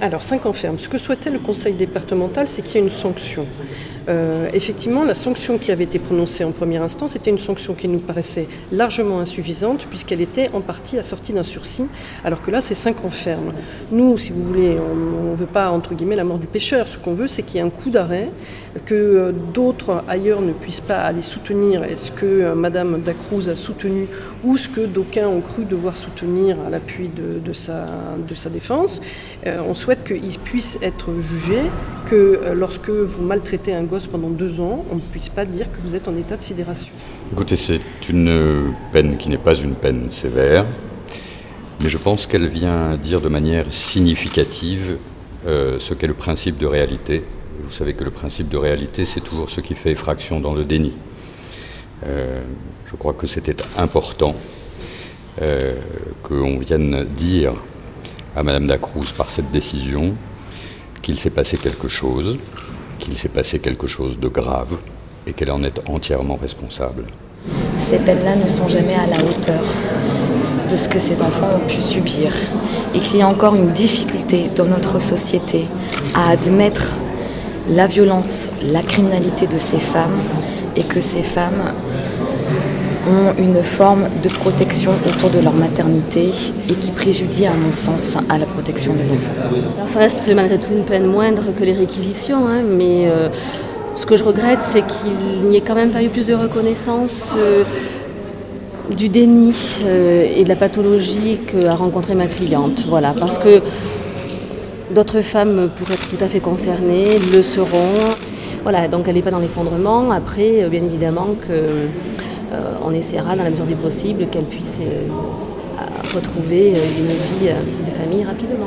Alors, 5 ans ferme. Ce que souhaitait le conseil départemental, c'est qu'il y ait une sanction. Effectivement, la sanction qui avait été prononcée en première instance était une sanction qui nous paraissait largement insuffisante puisqu'elle était en partie assortie d'un sursis, alors que là, c'est 5 ans ferme. Nous, si vous voulez, on ne veut pas, entre guillemets, la mort du pêcheur. Ce qu'on veut, c'est qu'il y ait un coup d'arrêt, que d'autres ailleurs ne puissent pas aller soutenir ce que Madame Dacruz a soutenu ou ce que d'aucuns ont cru devoir soutenir à l'appui de sa défense. On souhaite qu'il puisse être jugé, que lorsque vous maltraitez un gosse pendant 2 ans, on ne puisse pas dire que vous êtes en état de sidération. Écoutez, c'est une peine qui n'est pas une peine sévère, mais je pense qu'elle vient dire de manière significative ce qu'est le principe de réalité. Vous savez que le principe de réalité, c'est toujours ce qui fait effraction dans le déni. Je crois que c'était important qu'on vienne dire à Madame Dacruz par cette décision qu'il s'est passé quelque chose de grave et qu'elle en est entièrement responsable. Ces peines-là ne sont jamais à la hauteur de ce que ces enfants ont pu subir et qu'il y a encore une difficulté dans notre société à admettre la violence, la criminalité de ces femmes et que ces femmes ont une forme de protection autour de leur maternité et qui préjudie, à mon sens, à la protection des enfants. Alors ça reste malgré tout une peine moindre que les réquisitions, mais ce que je regrette, c'est qu'il n'y ait quand même pas eu plus de reconnaissance du déni et de la pathologie qu'a rencontré ma cliente. Voilà, parce que d'autres femmes pourraient être tout à fait concernées, le seront. Voilà, donc elle n'est pas dans l'effondrement. Après, bien évidemment on essaiera dans la mesure du possible qu'elle puisse retrouver une vie de famille rapidement.